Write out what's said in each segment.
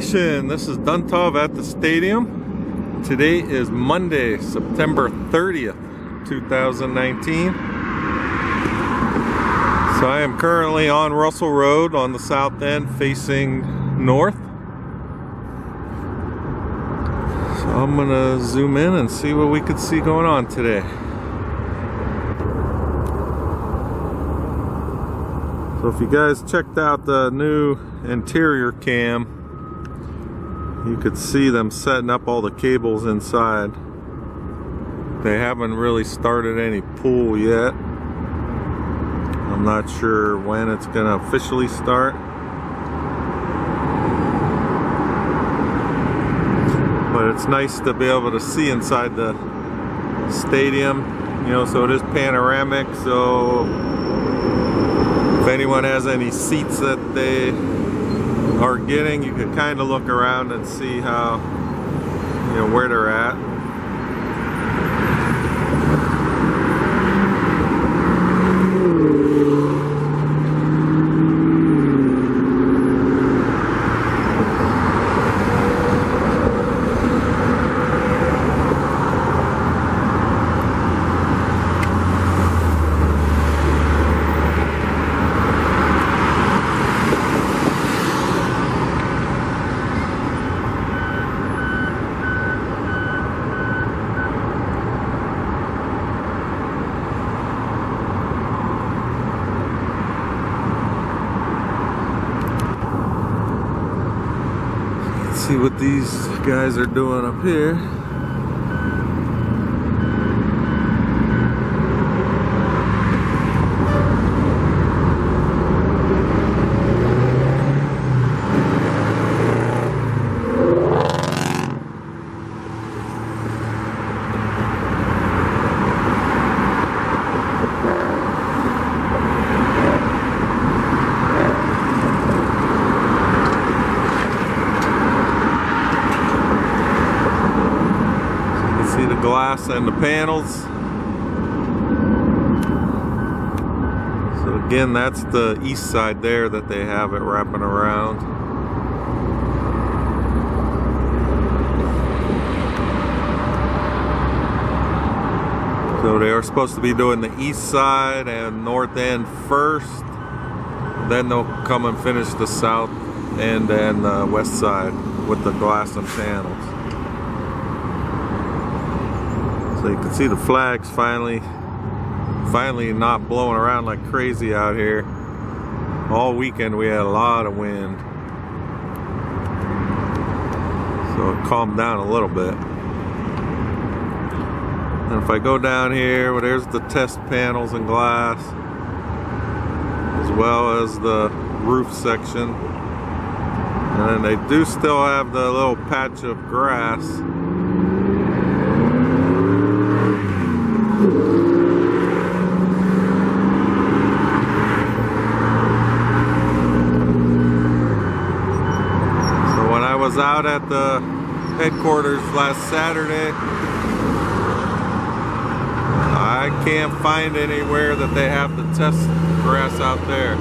Nation, this is Duntov at the stadium. Today is Monday, September 30th, 2019. So I am currently on Russell Road on the south end facing north. So I'm gonna zoom in and see what we could see going on today. So if you guys checked out the new interior cam, you could see them setting up all the cables inside. They haven't really started any pool yet. I'm not sure when it's gonna officially start. But it's nice to be able to see inside the stadium, you know, so it is panoramic, so if anyone has any seats that they are getting, you can kind of look around and see how, you know, where they're at. See what these guys are doing up here. Glass and the panels. So again, that's the east side there that they have it wrapping around. So they are supposed to be doing the east side and north end first, then they'll come and finish the south end and the west side with the glass and panels. So you can see the flags finally not blowing around like crazy out here. All weekend we had a lot of wind, so it calmed down a little bit. And if I go down here, well, there's the test panels and glass, as well as the roof section. And then they do still have the little patch of grass. Out at the headquarters last Saturday, I can't find anywhere that they have the test grass out there.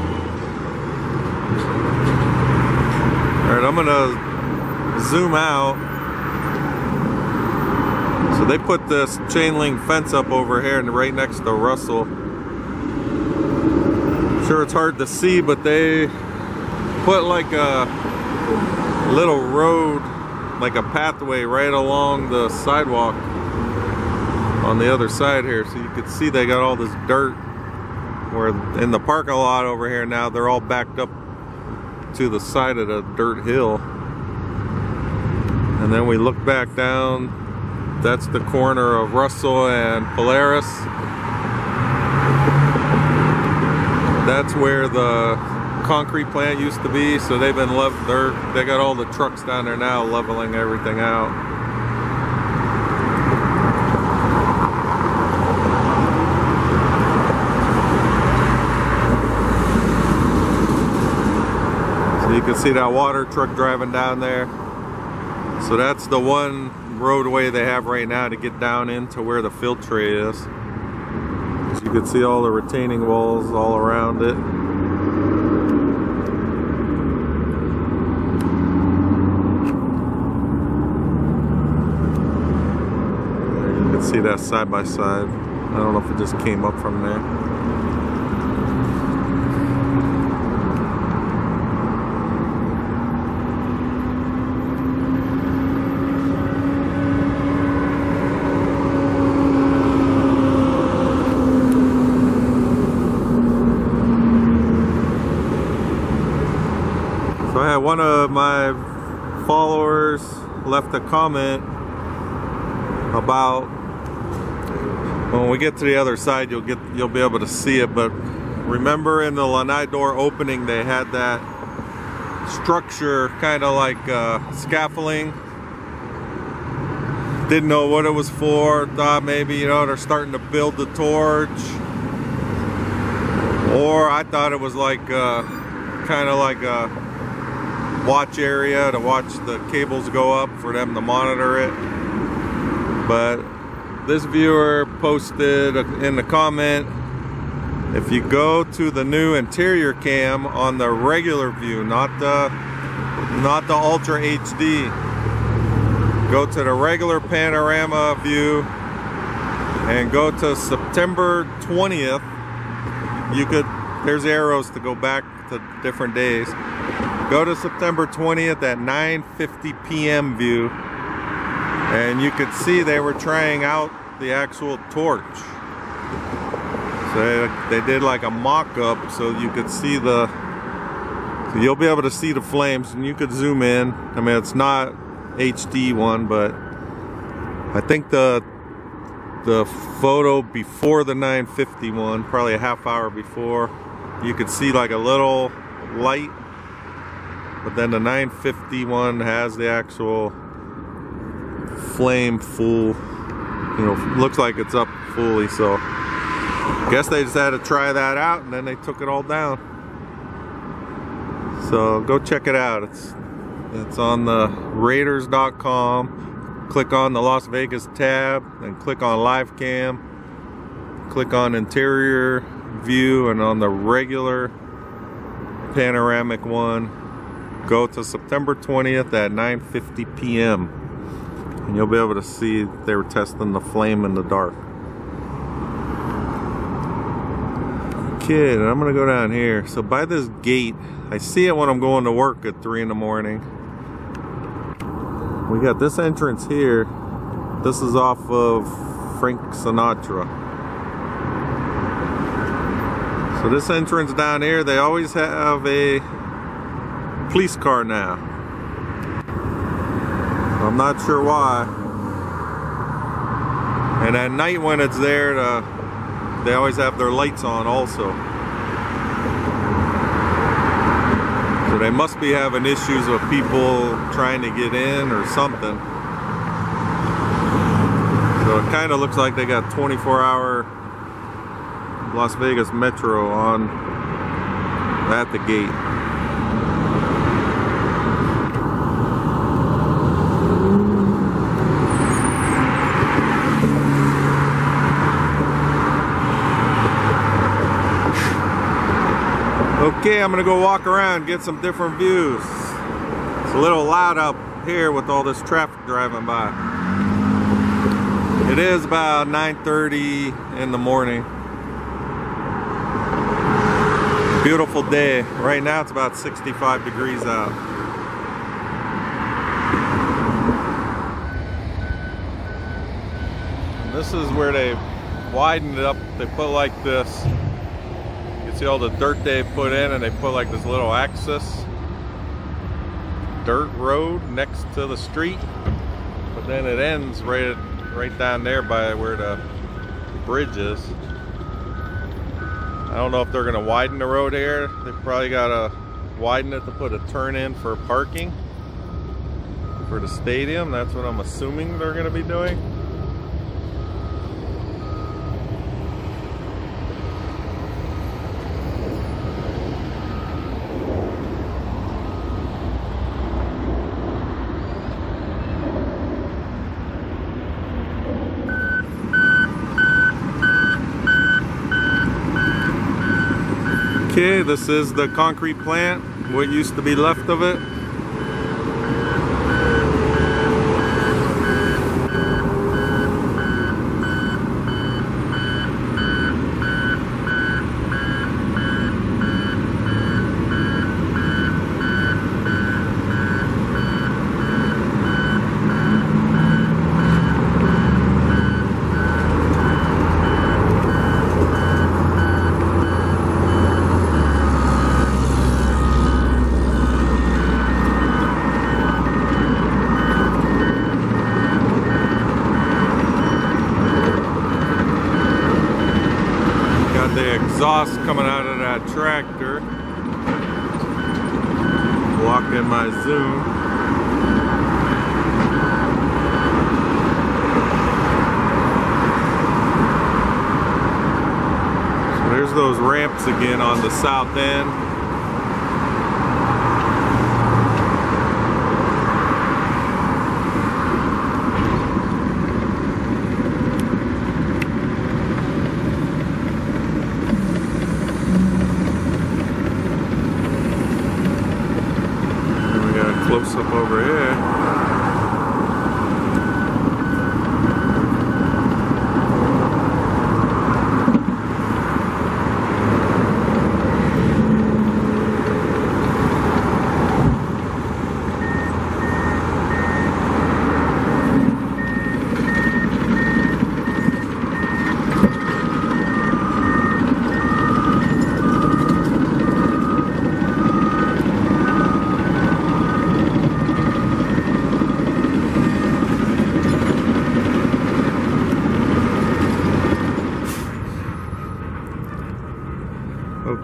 Alright, I'm gonna zoom out. So they put this chain link fence up over here and right next to Russell. I'm sure it's hard to see, but they put like a little road, like a pathway right along the sidewalk on the other side here, so you can see they got all this dirt where in the parking lot over here now they're all backed up to the side of the dirt hill. And then we look back down, that's the corner of Russell and Polaris. That's where the concrete plant used to be, so they've been they got all the trucks down there now leveling everything out. So you can see that water truck driving down there. So that's the one roadway they have right now to get down into where the field tray is. So you can see all the retaining walls all around it. See that side by side. I don't know if it just came up from there. So I had one of my followers left a comment about, when we get to the other side you'll be able to see it, but remember in the lanai door opening they had that structure kind of like scaffolding. Didn't know what it was for, thought maybe, you know, they're starting to build the torch, or I thought it was like kind of like a watch area to watch the cables go up for them to monitor it. But this viewer posted in the comment, if you go to the new interior cam on the regular view, not the Ultra HD, go to the regular panorama view and go to September 20th. There's arrows to go back to different days. Go to September 20th at 9:50 p.m. view, and you could see they were trying out the actual torch. So they did like a mock-up so you could see so you'll be able to see the flames, and you could zoom in. I mean, it's not HD one, but I think the photo before the 9:50 one, probably a half hour before, you could see like a little light, but then the 9:50 one has the actual flame full, you know, looks like it's up fully. So I guess they just had to try that out, and then they took it all down. So go check it out. It's on the Raiders.com. Click on the Las Vegas tab and click on live cam, click on interior view, and on the regular panoramic one, go to September 20th at 9:50 p.m. and you'll be able to see they were testing the flame in the dark. Okay, and I'm gonna go down here. So by this gate, I see it when I'm going to work at 3 in the morning. We got this entrance here. This is off of Frank Sinatra. So this entrance down here, they always have a police car now. I'm not sure why. And at night when it's there, they always have their lights on also. So they must be having issues with people trying to get in or something. So it kind of looks like they got 24-hour Las Vegas Metro on at the gate. Okay, I'm gonna go walk around, get some different views. It's a little loud up here with all this traffic driving by. It is about 9:30 in the morning. Beautiful day. Right now it's about 65 degrees out. And this is where they widened it up. They put like this. See all the dirt they put in, and they put like this little access dirt road next to the street, but then it ends right down there by where the bridge is. I don't know if they're gonna widen the road here. They probably gotta widen it to put a turn in for parking for the stadium. That's what I'm assuming they're gonna be doing. Okay, this is the concrete plant, what used to be left of it. exhaust coming out of that tractor, blocking my zoom. So there's those ramps again on the south end. Close up over here.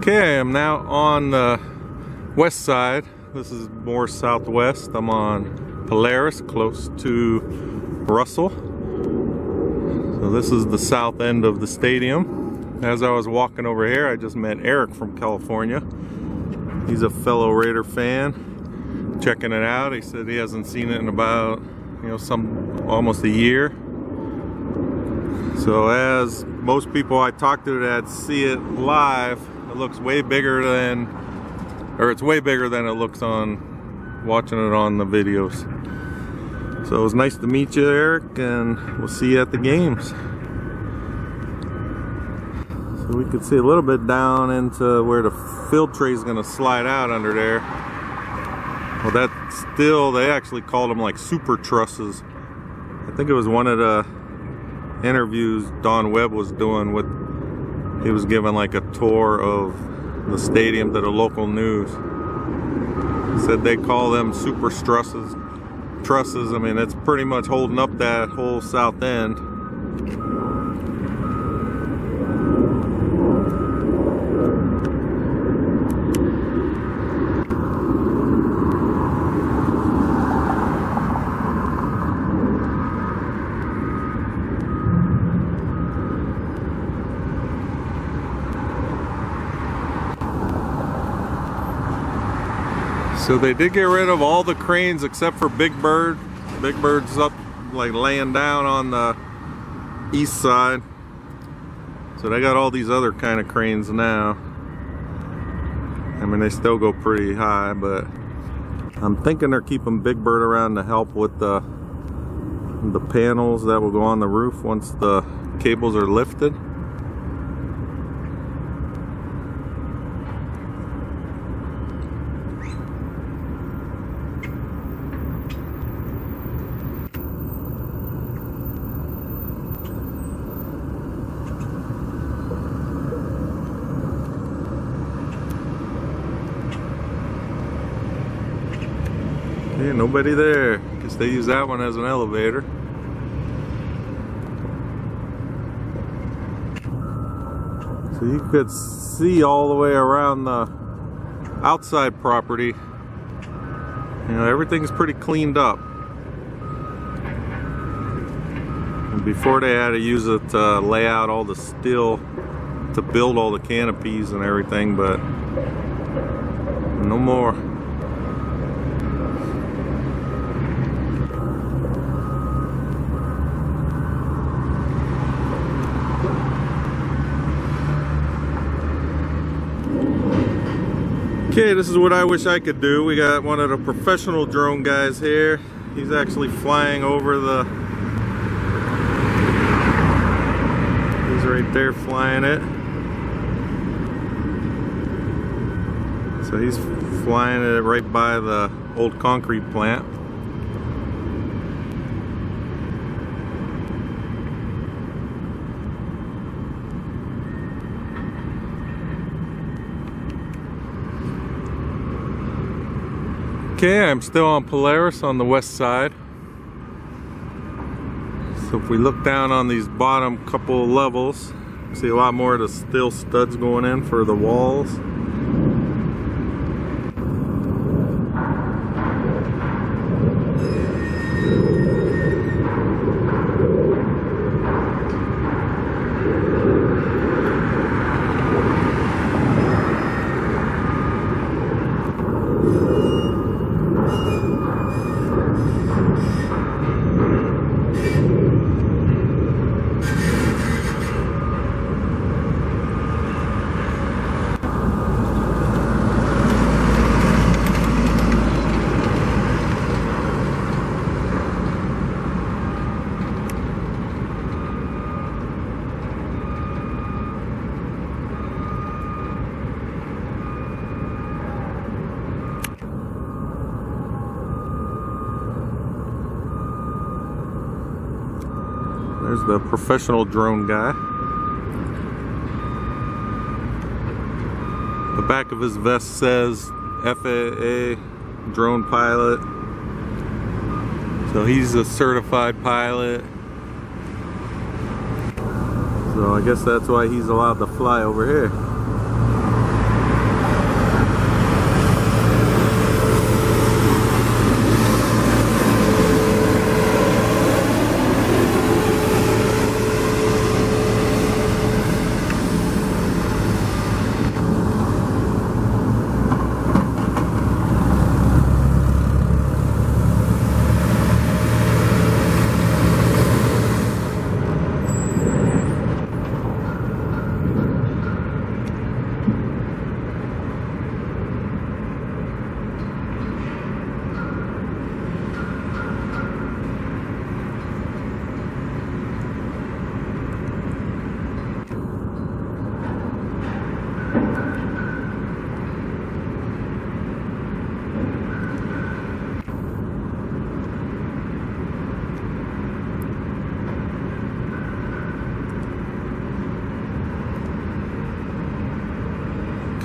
Okay, I'm now on the west side. This is more southwest. I'm on Polaris, close to Russell. So this is the south end of the stadium. As I was walking over here, I just met Eric from California. He's a fellow Raider fan, checking it out. He said he hasn't seen it in about, almost a year. So as most people I talk to that see it live, it looks way bigger than, it's way bigger than it looks on watching it on the videos. So it was nice to meet you, Eric, and we'll see you at the games. So we could see a little bit down into where the field tray is going to slide out under there. Well, that's still, they actually called them like super trusses. I think it was one of the interviews Don Webb was doing with, he was giving like a tour of the stadium to the local news. He said they call them super trusses. I mean, it's pretty much holding up that whole south end. So they did get rid of all the cranes except for Big Bird. Big Bird's up, like laying down on the east side. So they got all these other kind of cranes now. I mean, they still go pretty high, but I'm thinking they're keeping Big Bird around to help with the panels that will go on the roof once the cables are lifted. Yeah, nobody there. Guess they use that one as an elevator. So you could see all the way around the outside property. You know, everything's pretty cleaned up. And before they had to use it to lay out all the steel to build all the canopies and everything, but no more. Okay, this is what I wish I could do. We got one of the professional drone guys here. He's actually flying over the... He's right there flying it. So he's flying it right by the old concrete plant. Okay, I'm still on Polaris on the west side. So if we look down on these bottom couple levels, See a lot more of the steel studs going in for the walls. There's the professional drone guy. The back of his vest says FAA drone pilot. So he's a certified pilot. So I guess that's why he's allowed to fly over here.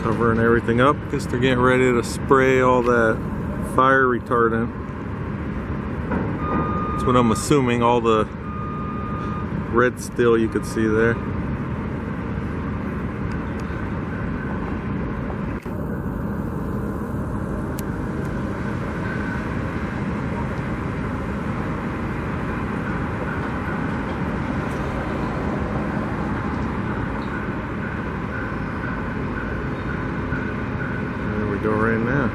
Covering everything up because they're getting ready to spray all that fire retardant. That's what I'm assuming, all the red steel you could see there. Go right now.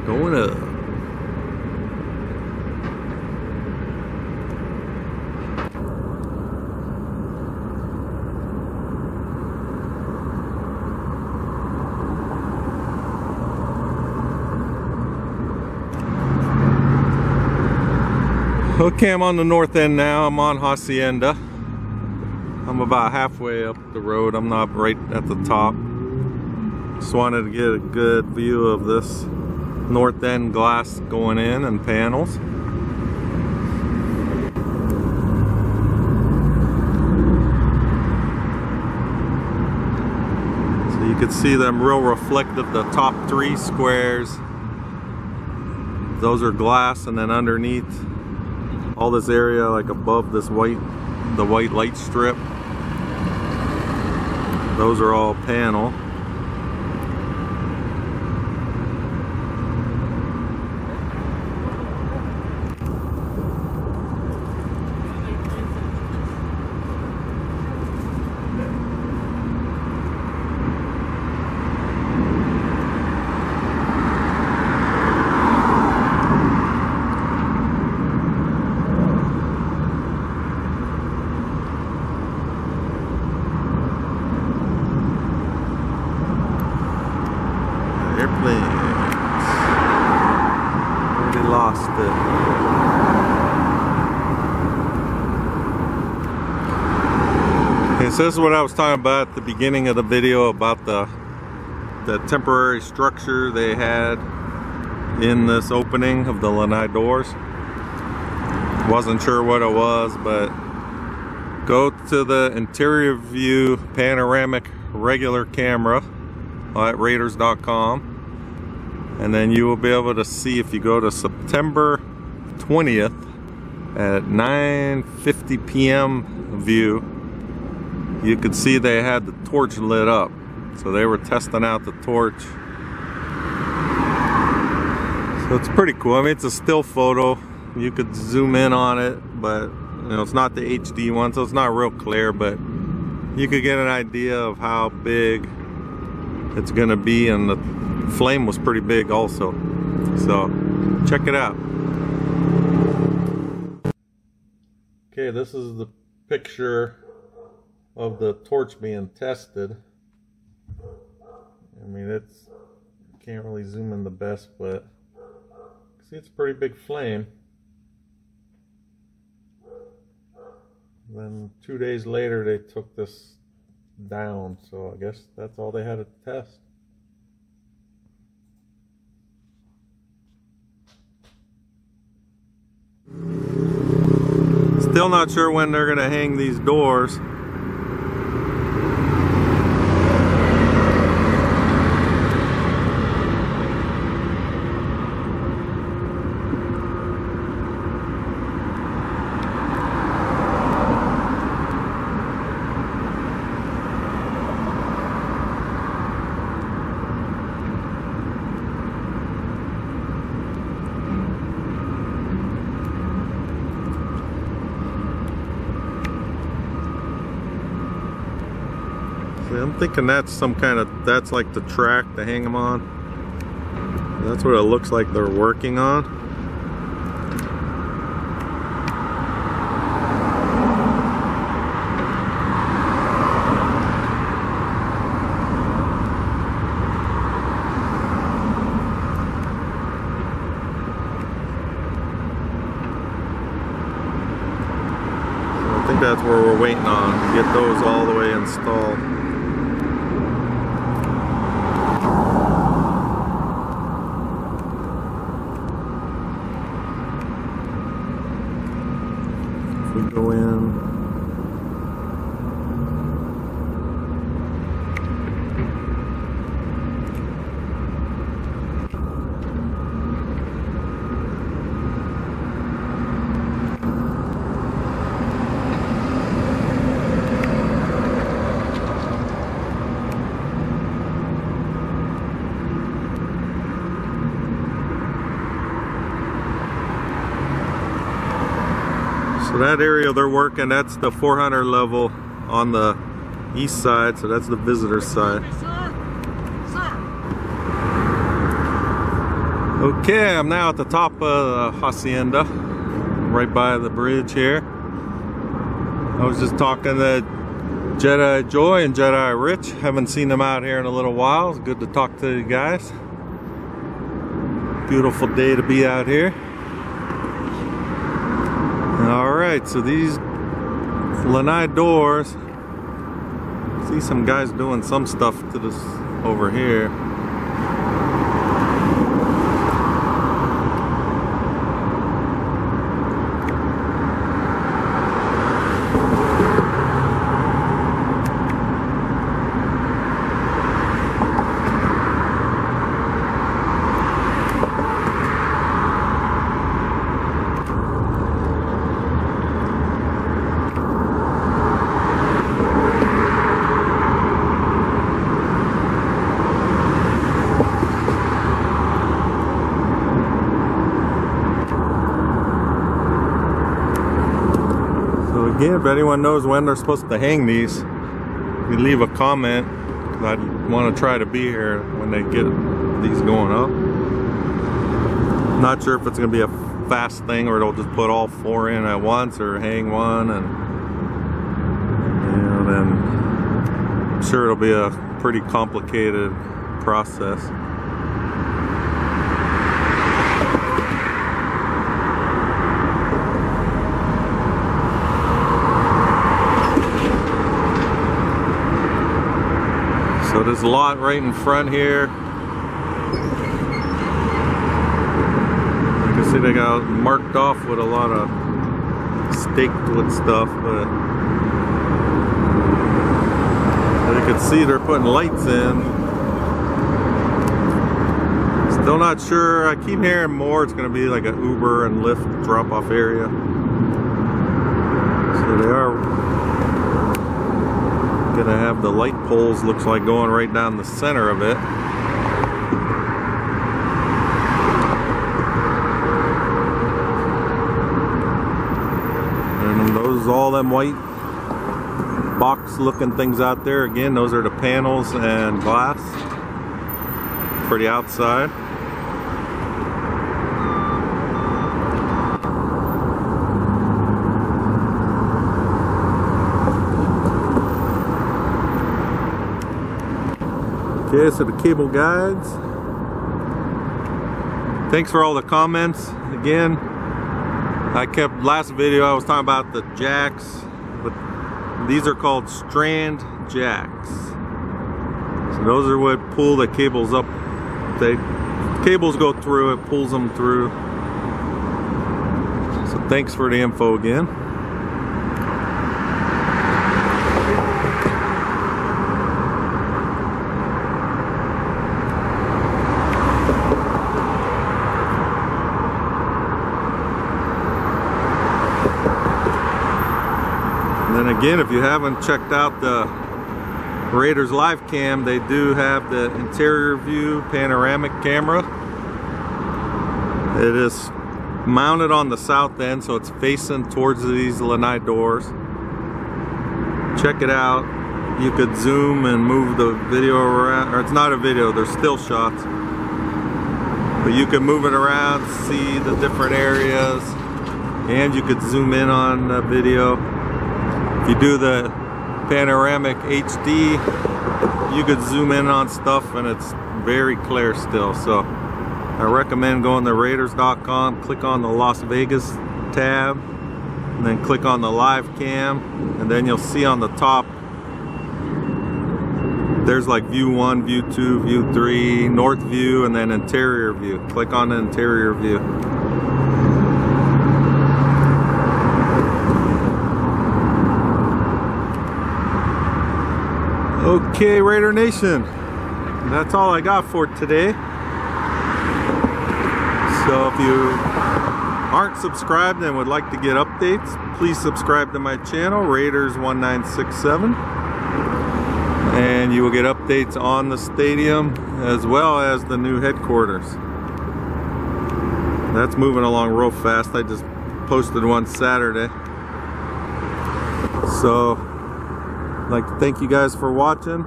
Going up. Okay, I'm on the north end now. I'm on Hacienda. I'm about halfway up the road. I'm not right at the top. Just wanted to get a good view of this north end glass going in and panels. So you can see them real reflective, the top 3 squares. Those are glass, and then underneath all this area, like above this the white light strip, those are all panel. Already lost it. Okay, so this is what I was talking about at the beginning of the video about the the temporary structure they had in this opening of the lanai doors. Wasn't sure what it was, but go to the interior view panoramic regular camera at raiders.com, and then you will be able to see, if you go to September 20th at 9:50 p.m. view, you could see they had the torch lit up. So they were testing out the torch. So it's pretty cool. I mean, it's a still photo. You could zoom in on it, but you know, it's not the HD one, so it's not real clear, but you could get an idea of how big it's gonna be, and the flame was pretty big also. So check it out. Okay, this is the picture of the torch being tested. I mean, it's, can't really zoom in the best, but see, it's a pretty big flame. Then 2 days later they took this down, so I guess that's all they had to test. Still not sure when they're gonna hang these doors. I'm thinking that's some kind of, that's like the track to hang them on. That's what it looks like they're working on. So I think that's where we're waiting on, to get those all the way installed. We go in. So that area they're working, that's the 400 level on the east side, so that's the visitor side. Okay, I'm now at the top of the hacienda, right by the bridge here. I was just talking to Jedi Joy and Jedi Rich. Haven't seen them out here in a little while. It's good to talk to you guys. Beautiful day to be out here. Alright, so these lanai doors, see some guys doing some stuff to this over here. Again, if anyone knows when they're supposed to hang these, you leave a comment. I'd want to try to be here when they get these going up. Not sure if it's going to be a fast thing or they'll just put all four in at once or hang one, and you know, then I'm sure it'll be a pretty complicated process. So this lot right in front here, you can see they got marked off with a lot of staked with stuff, but you can see they're putting lights in. Still not sure. I keep hearing more it's going to be like an Uber and Lyft drop-off area. So they are going to have the light poles, looks like, going right down the center of it. And those, all them white box looking things out there, again, those are the panels and glass for the outside. Okay, so the cable guides. Thanks for all the comments. Again, last video I was talking about the jacks, but these are called strand jacks. So those are what pull the cables up. Cables go through, it pulls them through. So thanks for the info again. And then again, if you haven't checked out the Raiders live cam, they do have the interior view panoramic camera. It is mounted on the south end, so it's facing towards these lanai doors. Check it out. You could zoom and move the video around, or it's not a video, they're still shots. But you can move it around, see the different areas, and you could zoom in on the video. If you do the panoramic HD, you could zoom in on stuff and it's very clear still. So I recommend going to Raiders.com, click on the Las Vegas tab, and then click on the live cam, and then you'll see on the top there's like view 1, view 2, view 3, north view, and then interior view. Click on the interior view. Okay, Raider Nation, that's all I got for today. So if you aren't subscribed and would like to get updates, please subscribe to my channel, Raiders1967, and you will get updates on the stadium as well as the new headquarters. That's moving along real fast. I just posted one Saturday. So I'd like to thank you guys for watching,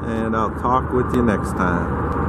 and I'll talk with you next time.